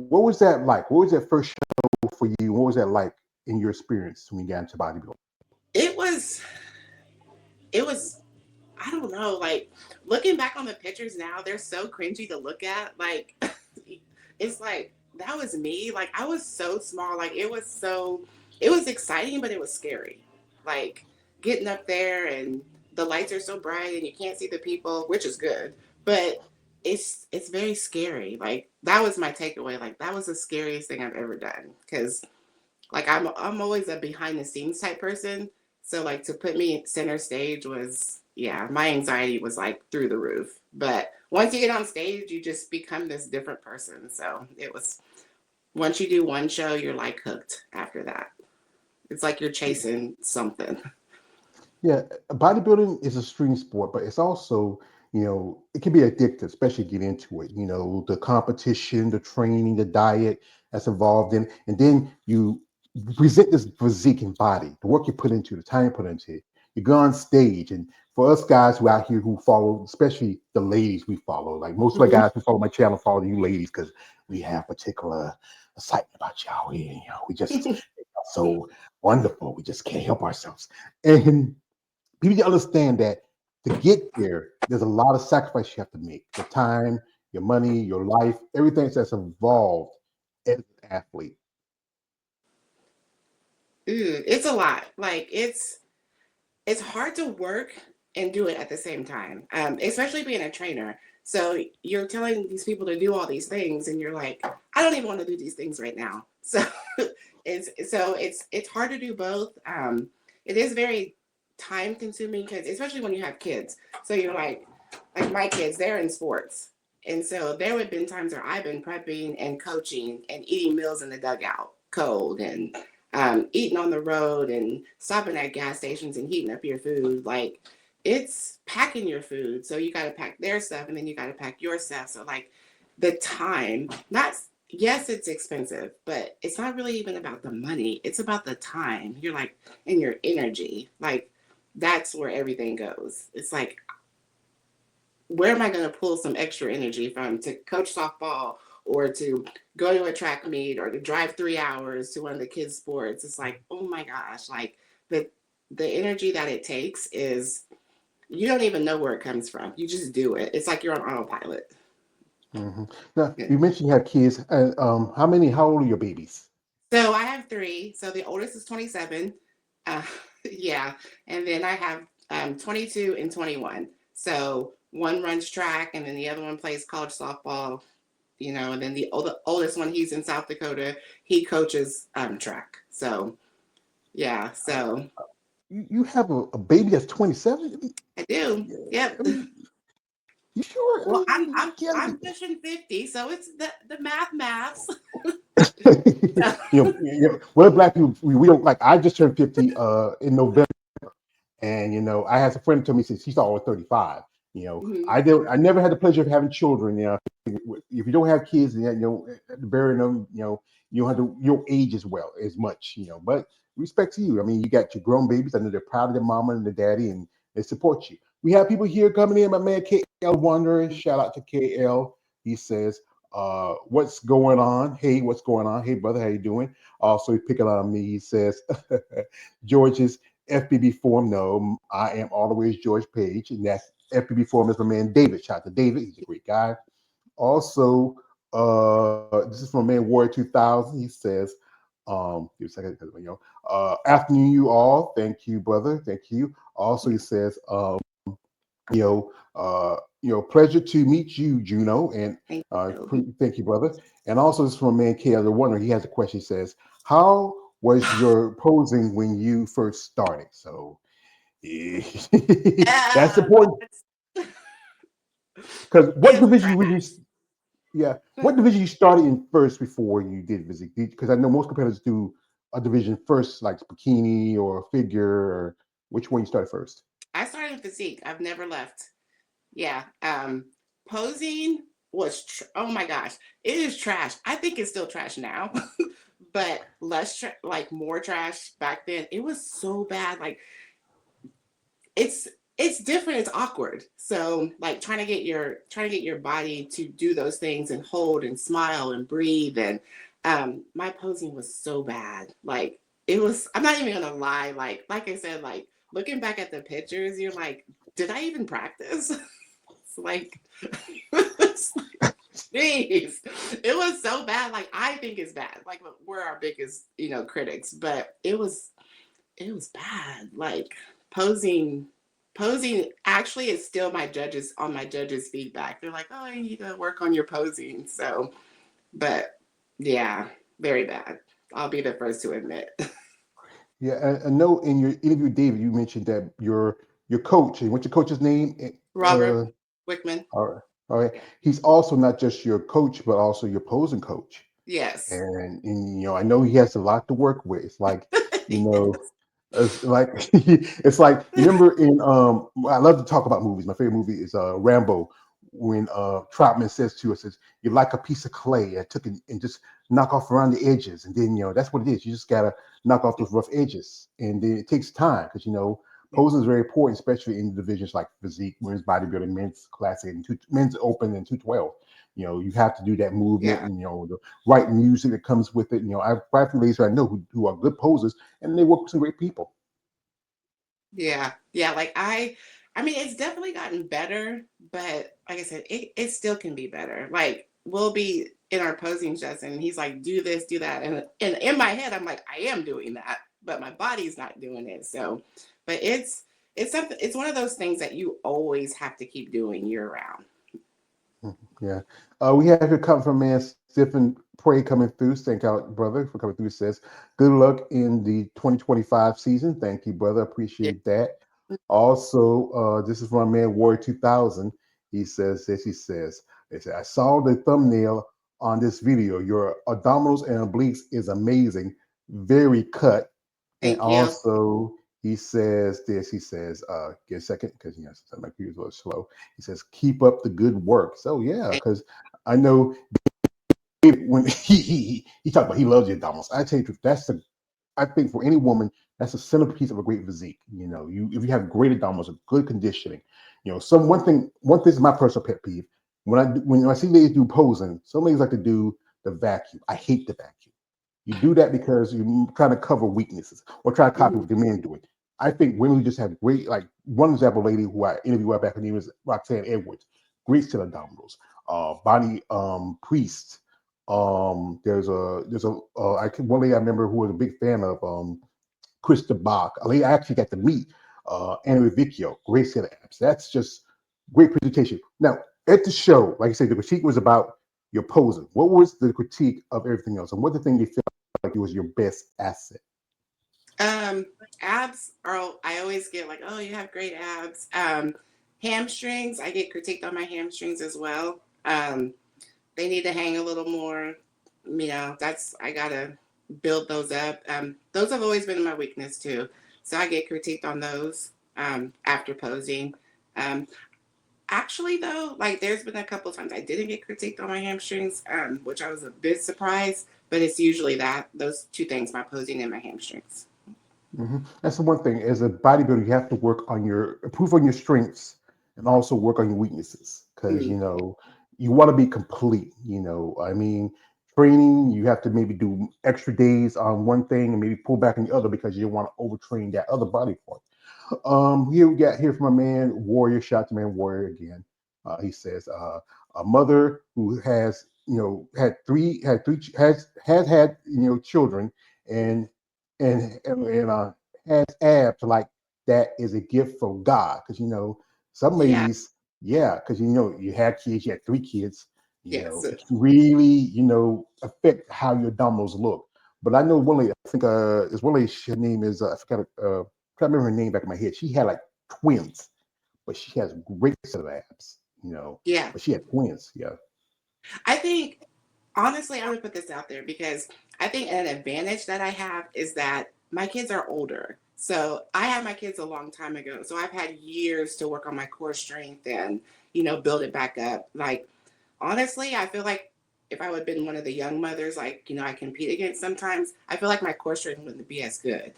what was that like? What was that first show for you? What was that like in your experience when you got into bodybuilding? It was, it was, I don't know, like looking back on the pictures now, they're so cringy to look at. Like, it's like, that was me. Like, I was so small. Like, it was exciting, but it was scary. Like, getting up there and the lights are so bright and you can't see the people, which is good. But it's very scary. Like, that was my takeaway. Like, that was the scariest thing I've ever done. Because like I'm always a behind the scenes type person. So like to put me center stage was, yeah, my anxiety was like through the roof. But once you get on stage, you just become this different person. So it was, once you do one show, you're like hooked after that. It's like you're chasing something. Yeah, bodybuilding is a extreme sport, but it's also, it can be addictive, especially get into it. The competition, the training, the diet that's involved in, and then you present this physique and body, the work you put into, the time you put into it. You go on stage, and for us guys who out here who follow, especially the ladies we follow, like most of the Mhm. guys who follow my channel follow you ladies because we have particular excitement about y'all. We just so wonderful. We just can't help ourselves. And people need to understand that to get there, there's a lot of sacrifice you have to make. Your time, your money, your life, everything that's involved as an athlete. It's a lot. Like it's hard to work and do it at the same time, especially being a trainer. So you're telling these people to do all these things, and you're like, I don't even want to do these things right now. So it's hard to do both. It is very time consuming because especially when you have kids. So you're like my kids, they're in sports, and so there would have been times where I've been prepping and coaching and eating meals in the dugout, cold, and eating on the road and stopping at gas stations and heating up your food. Like it's packing your food. So you got to pack their stuff and then you got to pack your stuff. So like the time, not, yes, it's expensive, but it's not really even about the money. It's about the time. You're like, and your energy. Like that's where everything goes. It's like, where am I going to pull some extra energy from to coach softball or to go to a track meet or to drive 3 hours to one of the kids' sports? It's like, oh my gosh, like the the energy that it takes is you don't even know where it comes from. You just do it. It's like you're on autopilot. Hmm. Now, Yeah. you mentioned you have kids. How old are your babies? So I have three. So the oldest is 27. Uh, yeah. And then I have 22 and 21. So one runs track and then the other one plays college softball, and then the oldest one, he's in South Dakota. He coaches track. So yeah, so You have a baby that's 27? I do. Yeah, Yep. I mean, you sure? Well, I'm You I'm can't. I'm pushing 50, so it's the maths. We're black people. We don't like. I just turned 50 in November. And I had a friend tell me since she saw I was 35. Mhm. I never had the pleasure of having children. If you don't have kids, and burying them, you don't have to you don't age as well as much. But respect to you. I mean, you got your grown babies. I know they're proud of their mama and their daddy, and they support you. We have people here coming in. My man KL Wanderer. Shout out to KL. He says, "What's going on? Hey, what's going on? Hey, brother, how you doing?" Also, he's picking on me. He says, "George's FBB Forum." No, I am always George Page, and that's FBB Forum is my man David. Shout out to David. He's a great guy. Also, this is from my man Warrior 2000. He says, give me a second, afternoon, you all. Thank you, brother. Thank you. Also, he says, pleasure to meet you, Juno, and Thank you. thank you, brother. And also, this is from a man, K. The Wonder. He has a question. He says, "How was your posing when you first started?" So that's Yeah, important because what it's division were you? trash. Yeah, what division you started in first before you did physique? Because I know most competitors do a division first, like bikini or figure. Or which one you started first? I started in physique. I've never left. Yeah. Posing was oh my gosh, it is trash. I think it's still trash now, but like more trash back then. It was so bad. Like it's it's different, it's awkward. So like trying to get your body to do those things and hold and smile and breathe. And my posing was so bad. Like it was, I'm not even gonna lie, like I said, like looking back at the pictures, you're like, did I even practice? It's like it's like, jeez, it was so bad. Like I think it's bad. Like we're our biggest, critics, but it was bad. Like posing, posing actually is still my judges feedback. They're like, oh, you need to work on your posing. So, but yeah, very bad. I'll be the first to admit. Yeah, I know in your interview, David, you mentioned that your coach, and what's your coach's name? Robert Wickman. All right, all right. He's also not just your coach, but also your posing coach. Yes. And I know he has a lot to work with. It's like, you know, Yes. it's like it's like you remember in I love to talk about movies. My favorite movie is Rambo, when Troutman says to us, says, "You're like a piece of clay. I took it and just knock off around the edges, and then that's what it is. You just gotta knock off those rough edges, and then it takes time because posing is very important, especially in divisions like physique, women's bodybuilding, men's classic, and men's open and 212. You have to do that movement, Yeah. and the right music that comes with it. I've quite a few ladies who I know who are good posers, and they work with some great people. Yeah. Yeah. Like I mean, it's definitely gotten better, but like I said, it still can be better. Like we'll be in our posing session and he's like, do this, do that. And in my head, I'm like, I am doing that, but my body's not doing it. So, but it's something, it's one of those things that you always have to keep doing year round. Mhm. Yeah. We have here come from man Stephen Prey coming through. Thank out, brother, for coming through. Says, good luck in the 2025 season. Thank you, brother. Yeah. Appreciate that. Also, this is from my man Warrior 2000. He says this. He said, I saw the thumbnail on this video. Your abdominals and obliques is amazing. Very cut. And Thank you. also, he says this. He says, get a second, because my computer's a little slow. He says, keep up the good work. So yeah, because I know when he talked about he loves your abdominals. I tell you the truth, I think for any woman, that's a centerpiece of a great physique. If you have great abdominals, a good conditioning. One thing is my personal pet peeve. When I see ladies do posing, some ladies like to do the vacuum. I hate the vacuum. You do that because you try to cover weaknesses or try to copy Mhm. what the men doing. I think women who just have great, like one example lady who I interviewed right back, her name is Roxanne Edwards, great set abdominals. Bonnie Priest. One lady I remember who was a big fan of Krista Bach. A lady I actually got to meet, Anna Rivicchio, great set of abs. That's just great presentation. Now at the show, like I said, the critique was about your posing. What was the critique of everything else, and what the thing you felt like it was your best asset? Um, abs are, I always get like, oh, you have great abs. Hamstrings, I get critiqued on my hamstrings as well. They need to hang a little more. I gotta build those up. Those have always been my weakness too. So I get critiqued on those after posing. Um, Actually, though, like there's been a couple times I didn't get critiqued on my hamstrings, which I was a bit surprised. But it's usually those two things, my posing and my hamstrings. That's the one thing. As a bodybuilder, you have to improve on your strengths and also work on your weaknesses because Mhm. you want to be complete. I mean, training you have to maybe do extra days on one thing and maybe pull back on the other because you don't want to overtrain that other body part. Here we got here from a man Warrior. Shout to man Warrior again. He says a mother who has has had children and and has abs like that is a gift from God because some Yeah. ladies, yeah, because you had kids, you had 3 kids, Yes. it can really affect how your abdominals look. But I know one lady, I think is one lady, her name is I forgot can't remember her name back in my head. She had like twins, but she has a great set of abs, Yeah. but she had twins. Yeah. I think, honestly, I'm going to put this out there because I think an advantage that I have is that my kids are older. So I had my kids a long time ago. So I've had years to work on my core strength and, build it back up. Like, honestly, I feel like if I would have been one of the young mothers, like, I compete against sometimes, I feel like my core strength wouldn't be as good.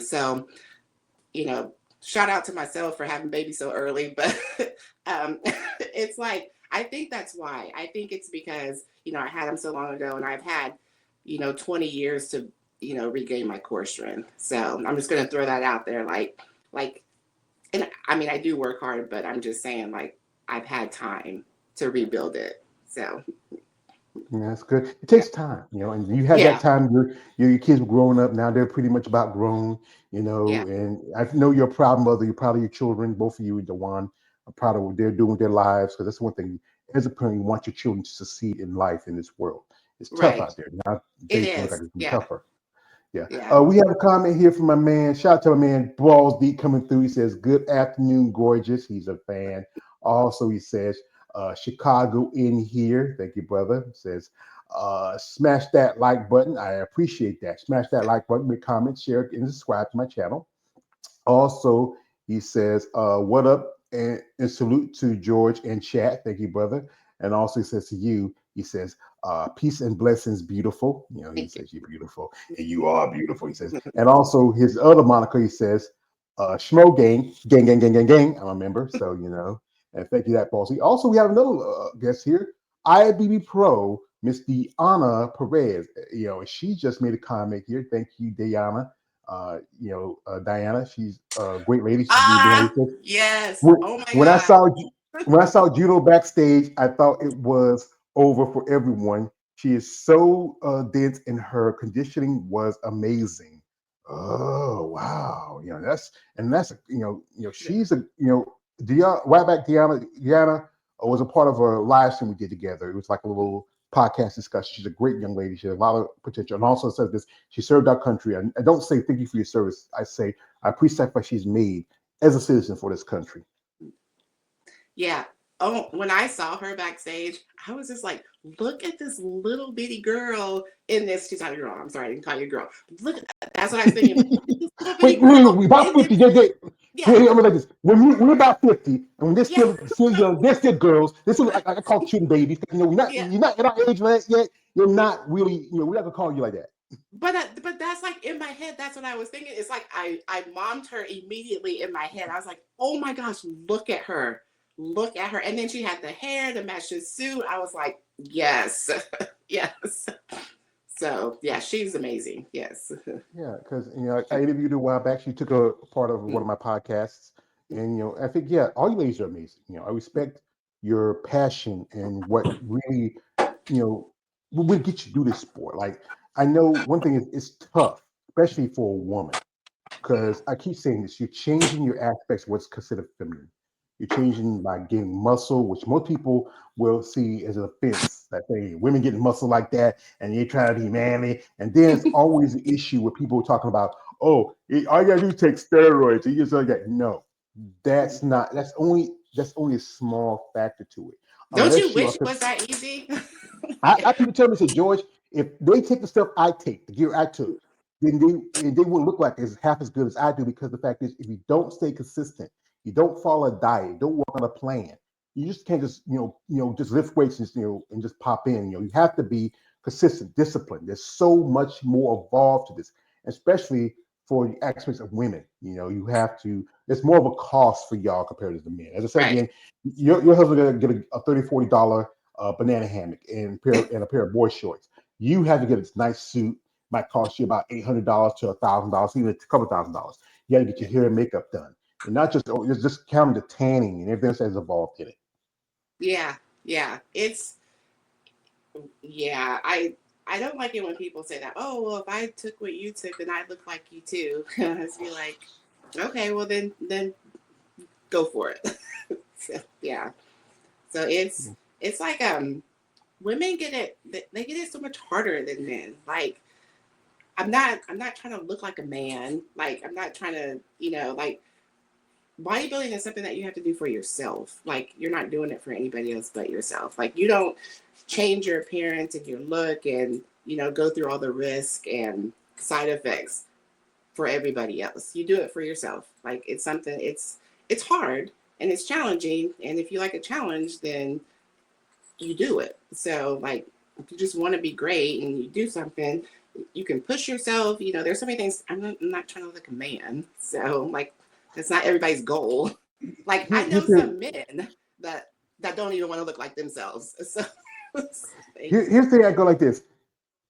So, you know, shout out to myself for having babies so early, but it's like, I think that's why. I think it's because, I had them so long ago and I've had, 20 years to, regain my core strength. So I'm just going to throw that out there. Like, and I mean, I do work hard, but I'm just saying, like, I've had time to rebuild it. So, Yeah, that's good. It takes time, and you had that yeah, time. Your kids were growing up. Now they're pretty much about grown, yeah, And I know you're a proud mother. You're proud of your children, both of you and Dewan. Are proud of what they're doing with their lives because that's one thing. As a parent, you want your children to succeed in life in this world. It's tough right. out there. Now It days look like is. it's been Yeah, tougher. Yeah. yeah. We have a comment here from my man. Shout out to my man Balls Deep coming through. He says, "Good afternoon, gorgeous." He's a fan. Also, he says, "Chicago in here." Thank you, brother. He says, "Smash that like button." I appreciate that. Smash that like button, make comments, share, and subscribe to my channel. Also, he says, "What up?" And salute to George and chat. Thank you, brother. And also, he says to you, he says, "Peace and blessings, beautiful." He Thank says you're beautiful, and you are beautiful. He says, and also his other moniker, he says, "Schmo gang, gang, gang, gang, gang, gang." I'm a member, so And thank you, that boss. Also, we have another guest here, IFBB Pro, Miss Deanna Perez. And she just made a comment here. Thank you, Diana. Diana. She's a great lady. She's really been Ah, here. yes. When, Oh my when I God. saw when I saw Judo backstage, I thought it was over for everyone. She is so dense, and her conditioning was amazing. Oh wow, she's a Deanna, right back Deanna was a part of a live stream we did together. It was like a little podcast discussion. She's a great young lady. She has a lot of potential, and also says this: she served our country. I don't say thank you for your service. I say I appreciate what she's made as a citizen for this country. Yeah. Oh, when I saw her backstage, I was just like, look at this little bitty girl in this. She's not a girl. I'm sorry, I didn't call you a girl. Look at that. That's what I was thinking. Look at this little bitty We girl about in this. 50. Wait, Yeah. I'm like this. When we're about 50, and when they're Yeah. still young, they're still girls. They're still like I call shooting babies. Yeah. You're not at our age yet. You're not really. We're not gonna call you like that. But that's like in my head. That's what I was thinking. It's like I mommed her immediately in my head. I was like, oh my gosh, look at her. And then she had the hair to match the suit. I was like, yes, yes. So yeah, she's amazing. Yes. Yeah, because I interviewed her a while back. She took a part of one of my podcasts, and I think all you ladies are amazing. I respect your passion and what really will get you through this sport. Like I know one thing is it's tough, especially for a woman, because I keep saying this: you're changing your aspects of what's considered feminine. You're changing by getting muscle, which most people will see as an offense. That hey, women getting muscle like that, and you're trying to be manly. And then it's always an issue with people talking about, oh, all you gotta do is take steroids. You just like that. No, that's not. That's only a small factor to it. Don't you Unless you are, wish it was that easy? I people tell me, say George, if they take the stuff I take, the gear I took, then they wouldn't look like as half as good as I do because the fact is, if you don't stay consistent, you don't follow a diet, you don't work on a plan, you just can't just just lift weights and just pop in. You have to be consistent, disciplined. There's so much more evolved to this, especially for the aspects of women. You have to. It's more of a cost for y'all compared to the men. As I said Right. again, your husband gonna get a $30-$40 banana hammock and a pair of boy shorts. You have to get a nice suit. Might cost you about $800 to $1,000, even a couple $1,000. You got to get your hair and makeup done, and not it's just counting the tanning and everything else that's involved in it. Yeah. Yeah. Yeah. I don't like it when people say that. Oh well, if I took what you took, then I'd look like you too. I just be like, okay, well then go for it. So, yeah. So it's like women get it, they get it so much harder than men. Like I'm not trying to look like a man. Like I'm not trying to, like bodybuilding is something that you have to do for yourself. Like you're not doing it for anybody else but yourself. Like you don't change your appearance and your look and, go through all the risk and side effects for everybody else. You do it for yourself. Like it's hard and it's challenging. And if you like a challenge, then you do it. So like if you just want to be great and you do something, you can push yourself. There's so many things. I'm not trying to look like a man. So like It's not everybody's goal. Like I know Here's the, some men that don't even want to look like themselves. So here's the thing. I go like this.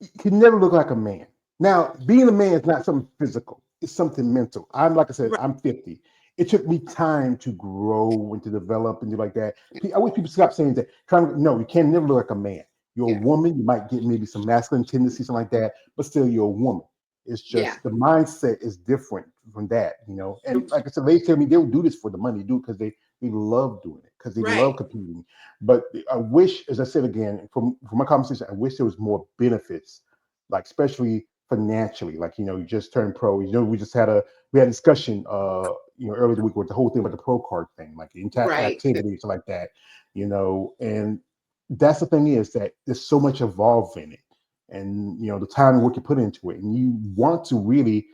You can never look like a man. Now, being a man is not something physical. It's something mental. I'm like I said, right. I'm 50. It took me time to grow and to develop and do like that. I wish people stop saying that. No, you can never look like a man. You're a Yeah. woman. You might get maybe some masculine tendencies, something like that, but still you're a woman. It's Yeah. just the mindset is different from that, And like I said, they tell me they'll do this for the money, do it because they love doing it, because they love Right. competing. But I wish, as I said again, from my conversation, I wish there was more benefits, like especially financially. Like you just turned pro. We had a discussion earlier the week with the whole thing about the pro card thing, like the Right. activities like that, and that's the thing is that there's so much involved in it, and the time and work you put into it, and you want to really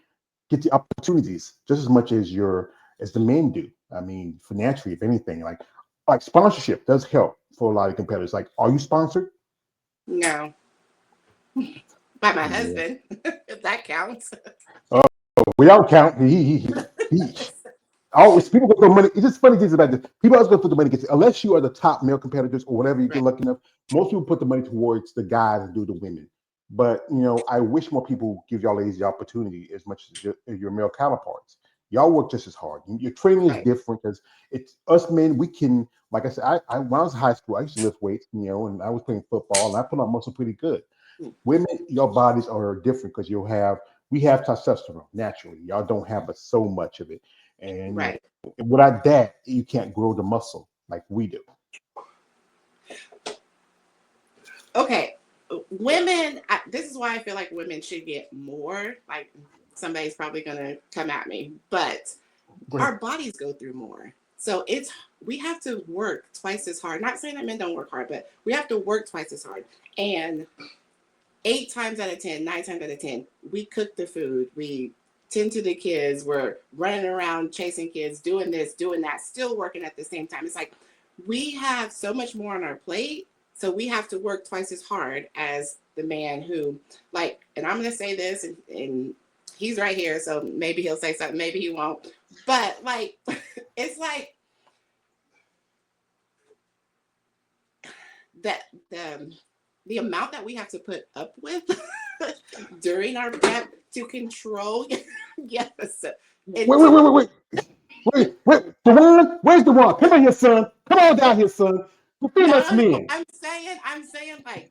get the opportunities just as much as the men do. I mean, financially, if anything, like sponsorship does help for a lot of competitors. Like, are you sponsored? No. By my Yeah. husband, if that counts. Oh, we don't count. He always people go for money. It's just funny things about this. People always go for the money unless you are the top male competitors or whatever you get Right. lucky enough. Most people put the money towards the guys and do the women. But I wish more people give y'all ladies the opportunity as much as your male counterparts. Y'all work just as hard. Your training is Right. different because it's us men. We can, like I said, I when I was in high school, I used to lift weights, and I was playing football, and I put on muscle pretty good. Women, your bodies are different because we have testosterone naturally. Y'all don't have so much of it, and Right. without that, you can't grow the muscle like we do. Okay. Women, this is why I feel like women should get more. Like somebody's probably going to come at me, but Go ahead. our bodies go through more. So we have to work twice as hard. Not saying that men don't work hard, but we have to work twice as hard. And 8 times out of 10, 9 times out of 10, we cook the food. We tend to the kids. We're running around chasing kids, doing this, doing that, still working at the same time. It's like we have so much more on our plate. So we have to work twice as hard as the man who, like, and I'm going to say this, and he's right here. So maybe he'll say something, maybe he won't. But like, it's like that the amount that we have to put up with during our prep to control. Yes. Wait, wait, wait, wait, wait. Wait, Dewan, where's Dewan? Come on here, son. Come on down here, son. Defend us No, men. I'm saying like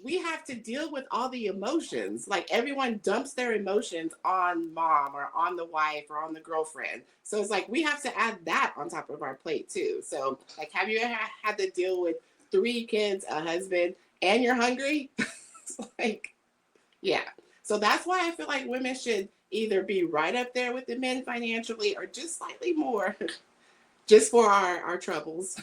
we have to deal with all the emotions. Like everyone dumps their emotions on mom or on the wife or on the girlfriend. So it's like we have to add that on top of our plate too. So like have you ever had to deal with 3 kids, a husband, and you're hungry? Like, yeah. So that's why I feel like women should either be right up there with the men financially or just slightly more just for our troubles.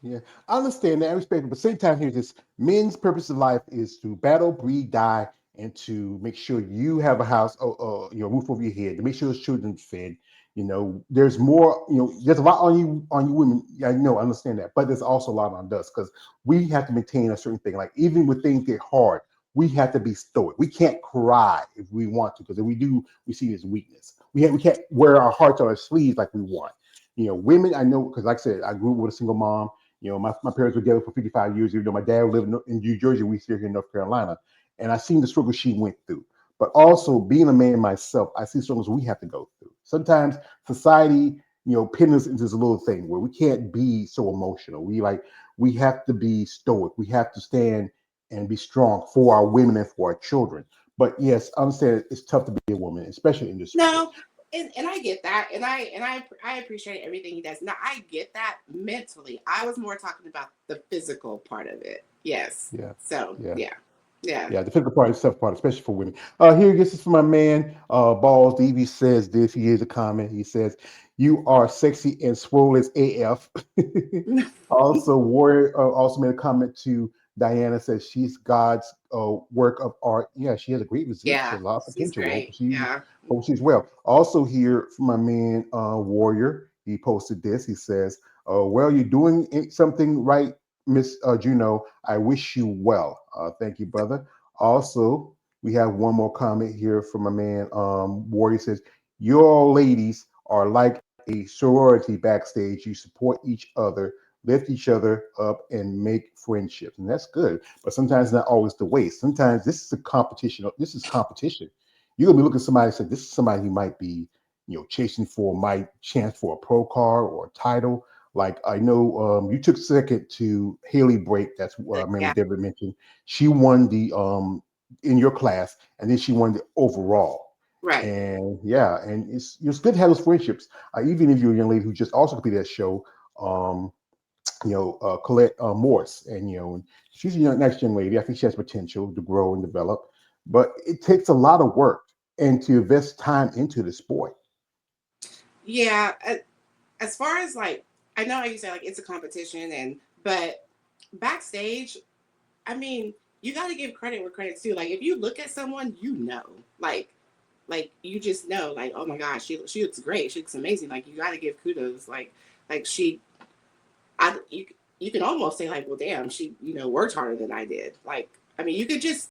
Yeah, I understand that. I respect it. But same time, here's this: men's purpose in life is to battle, breed, die, and to make sure you have a house, roof over your head, to make sure your children fed. There's more. There's a lot on you women. Yeah, I know, I understand that, but there's also a lot on us because we have to maintain a certain thing. Like even when things get hard, we have to be stoic. We can't cry if we want to, because if we do, we see it as weakness. We can't wear our hearts on our sleeves like we want. Women, I know, because like I said, I grew up with a single mom. My parents were together for 55 years, even though my dad lived in New Jersey, we still here in North Carolina. And I seen the struggle she went through. But also being a man myself, I see struggles we have to go through. Sometimes society, pin us into this little thing where we can't be so emotional. We have to be stoic. We have to stand and be strong for our women and for our children. But yes, I understand it's tough to be a woman, especially in this sport. No, and I get that, and I appreciate everything he does. Now I get that mentally. I was more talking about the physical part of it. Yes. Yeah. So Yeah. yeah. Yeah, the physical part is tough part, especially for women. Here, this is for my man, Balls. He says this. He is a comment. He says, "You are sexy and swole as AF." Also, Warrior also made a comment to Diana. Says she's God's work of art. Yeah, she has a great physique. She Yeah, has a lot of she's potential. great. Yeah. Hope she's well. Also, here from my man, Warrior. He posted this. He says, "Well, you're doing something right, Miss Juno. I wish you well." Thank you, brother. Also, we have one more comment here from my man Warrior says, "Your ladies are like a sorority backstage. You support each other, lift each other up, and make friendships, and that's good. But sometimes not always the way. Sometimes this is a competition. This is competition. You're gonna be looking at somebody and say, "This is somebody who might be, chasing for my chance for a pro card or a title." Like I know you took second to Haley Brake. That's what I remember Yeah, Deborah mentioned. She won the in your class, and then she won the overall. right. And yeah, and it's good to have those friendships. Even if you're a young lady who just also competed at that show, um, Colette Morse, and she's a nice young lady. I think she has potential to grow and develop, but it takes a lot of work and to invest time into the sport. Yeah, as far as like, I know how you say like it's a competition, but backstage, I mean, you got to give credit where credit's due. Like if you look at someone, like you just know, like, oh my gosh, she looks great, she looks amazing. Like you got to give kudos. Like she, I you can almost say like, well, damn, she worked harder than I did. Like I mean, you could just